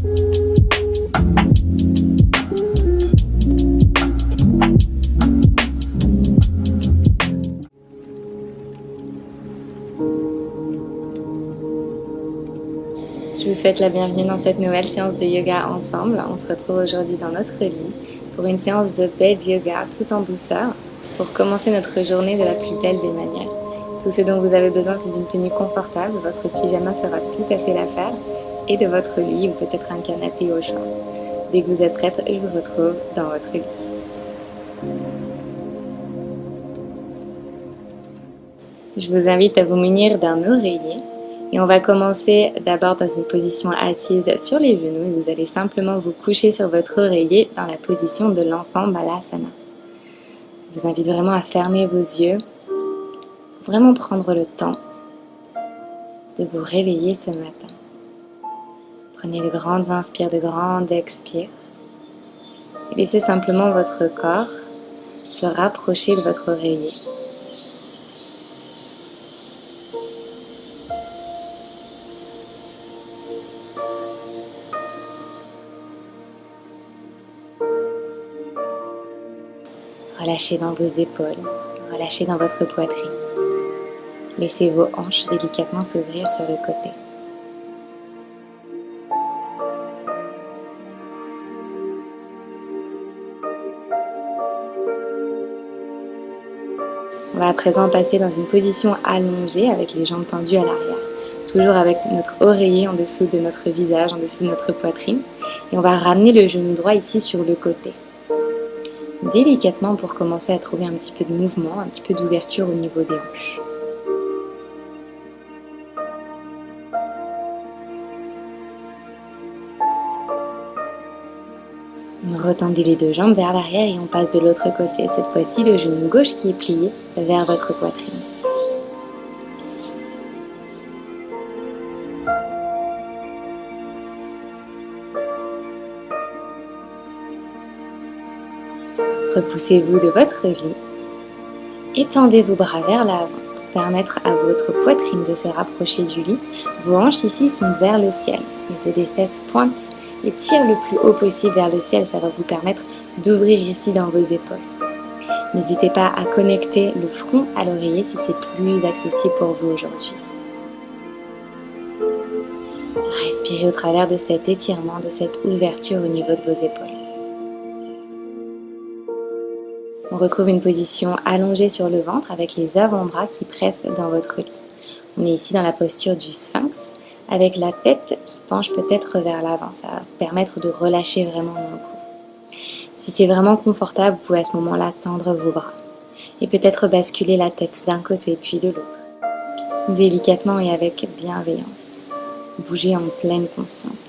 Je vous souhaite la bienvenue dans cette nouvelle séance de yoga ensemble. On se retrouve aujourd'hui dans notre lit pour une séance de bed yoga tout en douceur pour commencer notre journée de la plus belle des manières. Tout ce dont vous avez besoin, c'est d'une tenue confortable. Votre pyjama fera tout à fait l'affaire et de votre lit ou peut-être un canapé au choix. Dès que vous êtes prête, je vous retrouve dans votre lit. Je vous invite à vous munir d'un oreiller. Et on va commencer d'abord dans une position assise sur les genoux et vous allez simplement vous coucher sur votre oreiller dans la position de l'enfant Balasana. Je vous invite vraiment à fermer vos yeux, vraiment prendre le temps de vous réveiller ce matin. Prenez de grandes inspires, de grandes expires et laissez simplement votre corps se rapprocher de votre oreiller. Relâchez dans vos épaules, relâchez dans votre poitrine. Laissez vos hanches délicatement s'ouvrir sur le côté. On va à présent passer dans une position allongée avec les jambes tendues à l'arrière. Toujours avec notre oreiller en dessous de notre visage, en dessous de notre poitrine. Et on va ramener le genou droit ici sur le côté. Délicatement pour commencer à trouver un petit peu de mouvement, un petit peu d'ouverture au niveau des hanches. Retendez les deux jambes vers l'arrière et on passe de l'autre côté. Cette fois-ci, le genou gauche qui est plié vers votre poitrine. Repoussez-vous de votre lit. Étendez vos bras vers l'avant pour permettre à votre poitrine de se rapprocher du lit. Vos hanches ici sont vers le ciel. Les os des fesses pointent et tirent le plus haut possible vers le ciel. Ça va vous permettre d'ouvrir ici dans vos épaules. N'hésitez pas à connecter le front à l'oreiller si c'est plus accessible pour vous aujourd'hui. Respirez au travers de cet étirement, de cette ouverture au niveau de vos épaules. On retrouve une position allongée sur le ventre avec les avant-bras qui pressent dans votre lit. On est ici dans la posture du sphinx avec la tête qui penche peut-être vers l'avant. Ça va vous permettre de relâcher vraiment le cou. Si c'est vraiment confortable, vous pouvez à ce moment-là tendre vos bras et peut-être basculer la tête d'un côté puis de l'autre. Délicatement et avec bienveillance. Bougez en pleine conscience.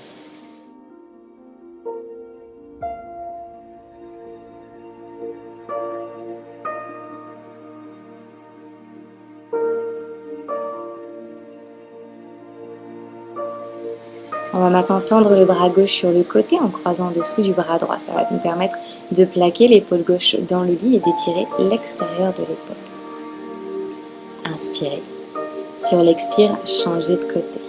On va maintenant tendre le bras gauche sur le côté en croisant en dessous du bras droit. Ça va nous permettre de plaquer l'épaule gauche dans le lit et d'étirer l'extérieur de l'épaule. Inspirez. Sur l'expire, changez de côté.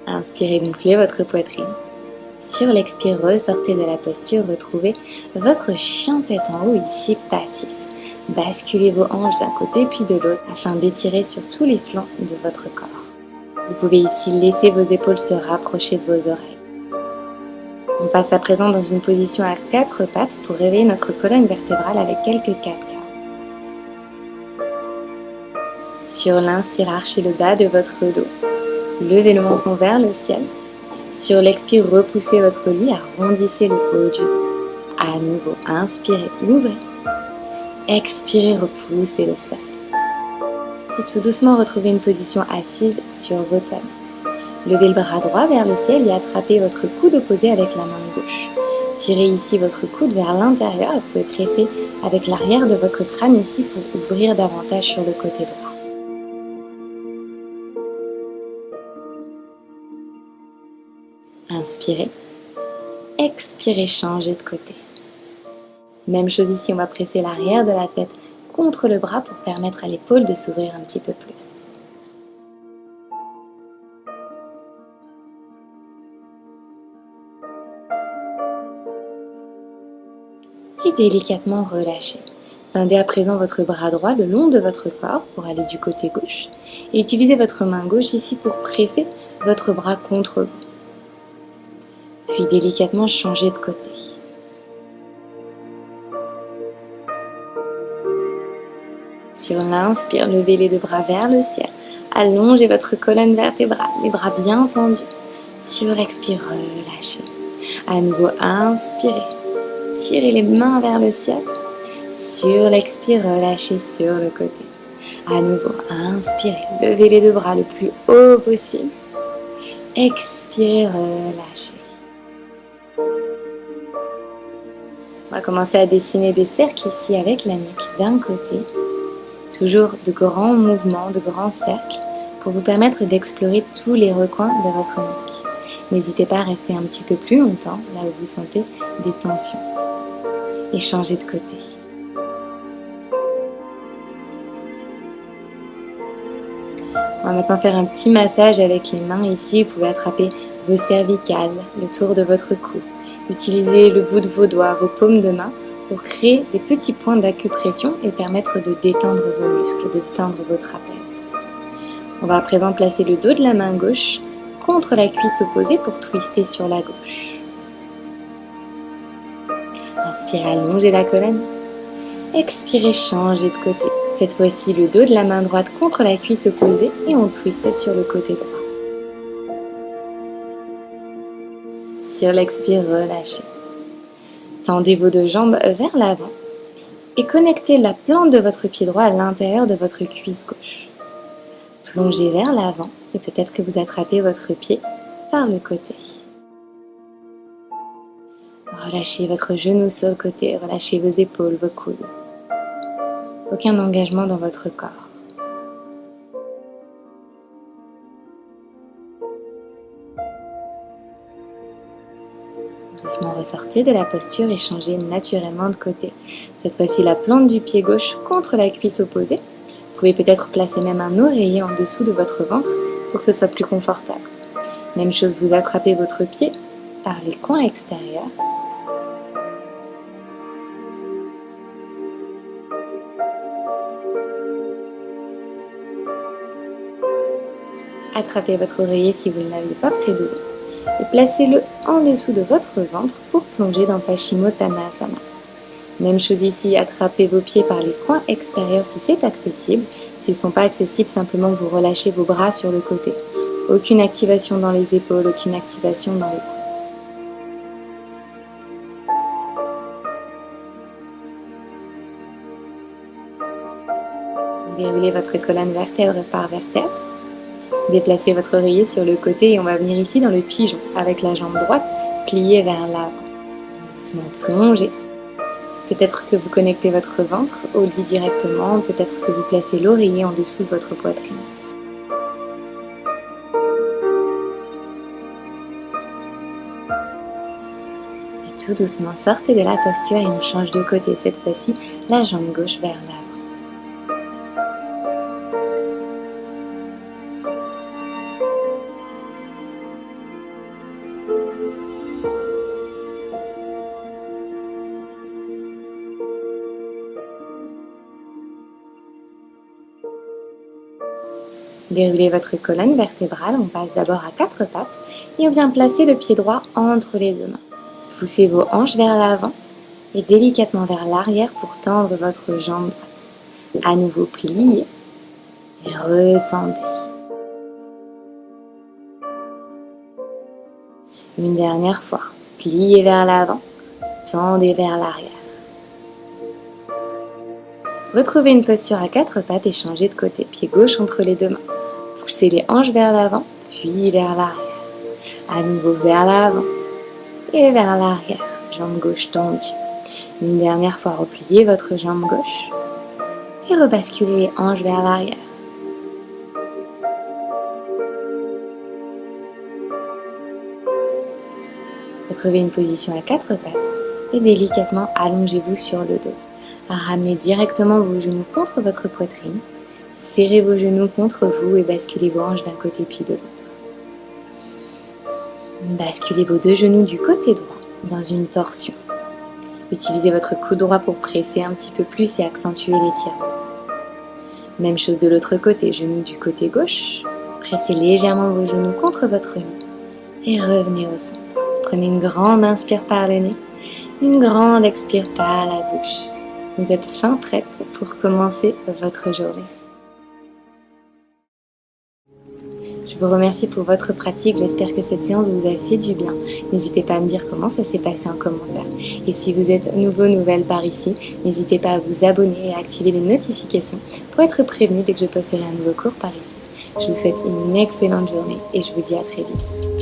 Inspirez, gonflez votre poitrine. Sur l'expire, ressortez de la posture, retrouvez votre chien tête en haut ici passif. Basculez vos hanches d'un côté puis de l'autre afin d'étirer sur tous les flancs de votre corps. Vous pouvez ici laisser vos épaules se rapprocher de vos oreilles. On passe à présent dans une position à quatre pattes pour réveiller notre colonne vertébrale avec quelques 4 quarts. Sur l'inspire, archez le bas de votre dos. Levez le menton vers le ciel. Sur l'expire, repoussez votre lit, arrondissez le haut du dos. À nouveau, inspirez, ouvrez. Expirez, repoussez le sol. Et tout doucement, retrouvez une position assise sur vos talons. Levez le bras droit vers le ciel et attrapez votre coude opposé avec la main gauche. Tirez ici votre coude vers l'intérieur et vous pouvez presser avec l'arrière de votre crâne ici pour ouvrir davantage sur le côté droit. Inspirez. Expirez, changez de côté. Même chose ici, on va presser l'arrière de la tête contre le bras pour permettre à l'épaule de s'ouvrir un petit peu plus. Et délicatement relâchez. Tendez à présent votre bras droit le long de votre corps pour aller du côté gauche et utilisez votre main gauche ici pour presser votre bras contre vous. Puis délicatement changez de côté. Sur l'inspire, levez les deux bras vers le ciel. Allongez votre colonne vertébrale, les bras bien tendus. Sur l'expire, relâchez. À nouveau, inspirez. Tirez les mains vers le ciel. Sur l'expire, relâchez sur le côté. À nouveau, inspirez. Levez les deux bras le plus haut possible. Expirez, relâchez. On va commencer à dessiner des cercles ici avec la nuque d'un côté. Toujours de grands mouvements, de grands cercles pour vous permettre d'explorer tous les recoins de votre nuque. N'hésitez pas à rester un petit peu plus longtemps là où vous sentez des tensions. Et changez de côté. On va maintenant faire un petit massage avec les mains ici. Vous pouvez attraper vos cervicales, le tour de votre cou. Utilisez le bout de vos doigts, vos paumes de main pour créer des petits points d'acupression et permettre de détendre vos muscles, de détendre vos trapèzes. On va à présent placer le dos de la main gauche contre la cuisse opposée pour twister sur la gauche. Inspirez, allongez la colonne. Expirez, changez de côté. Cette fois-ci, le dos de la main droite contre la cuisse opposée et on twiste sur le côté droit. Sur l'expire, relâchez. Tendez vos deux jambes vers l'avant et connectez la plante de votre pied droit à l'intérieur de votre cuisse gauche. Plongez vers l'avant et peut-être que vous attrapez votre pied par le côté. Relâchez votre genou sur le côté, relâchez vos épaules, vos coudes. Aucun engagement dans votre corps. Doucement ressortez de la posture et changez naturellement de côté. Cette fois-ci, la plante du pied gauche contre la cuisse opposée. Vous pouvez peut-être placer même un oreiller en dessous de votre ventre pour que ce soit plus confortable. Même chose, vous attrapez votre pied par les coins extérieurs. Attrapez votre oreiller si vous ne l'aviez pas près de vous et placez-le en dessous de votre ventre pour plonger dans Paschimottanasana. Même chose ici, attrapez vos pieds par les coins extérieurs si c'est accessible. S'ils ne sont pas accessibles, simplement vous relâchez vos bras sur le côté. Aucune activation dans les épaules, aucune activation dans les coudes. Déroulez votre colonne vertèbre par vertèbre. Déplacez votre oreiller sur le côté et on va venir ici dans le pigeon avec la jambe droite pliée vers l'avant. Doucement plongez. Peut-être que vous connectez votre ventre au lit directement, peut-être que vous placez l'oreiller en dessous de votre poitrine. Et tout doucement, sortez de la posture et on change de côté. Cette fois-ci, la jambe gauche vers l'avant. Déroulez votre colonne vertébrale, on passe d'abord à quatre pattes et on vient placer le pied droit entre les deux mains. Poussez vos hanches vers l'avant et délicatement vers l'arrière pour tendre votre jambe droite. À nouveau pliez et retendez. Une dernière fois, pliez vers l'avant, tendez vers l'arrière. Retrouvez une posture à quatre pattes et changez de côté. Pied gauche entre les deux mains. Poussez les hanches vers l'avant, puis vers l'arrière. À nouveau vers l'avant et vers l'arrière. Jambe gauche tendue. Une dernière fois, repliez votre jambe gauche et rebasculez les hanches vers l'arrière. Retrouvez une position à quatre pattes et délicatement allongez-vous sur le dos. Ramenez directement vos genoux contre votre poitrine. Serrez vos genoux contre vous et basculez vos hanches d'un côté puis de l'autre. Basculez vos deux genoux du côté droit dans une torsion. Utilisez votre coude droit pour presser un petit peu plus et accentuer l'étirement. Même chose de l'autre côté, genoux du côté gauche. Pressez légèrement vos genoux contre votre nez et revenez au centre. Prenez une grande inspire par le nez, une grande expire par la bouche. Vous êtes fin prête pour commencer votre journée. Je vous remercie pour votre pratique, j'espère que cette séance vous a fait du bien. N'hésitez pas à me dire comment ça s'est passé en commentaire. Et si vous êtes nouvelle par ici, n'hésitez pas à vous abonner et à activer les notifications pour être prévenu dès que je posterai un nouveau cours par ici. Je vous souhaite une excellente journée et je vous dis à très vite.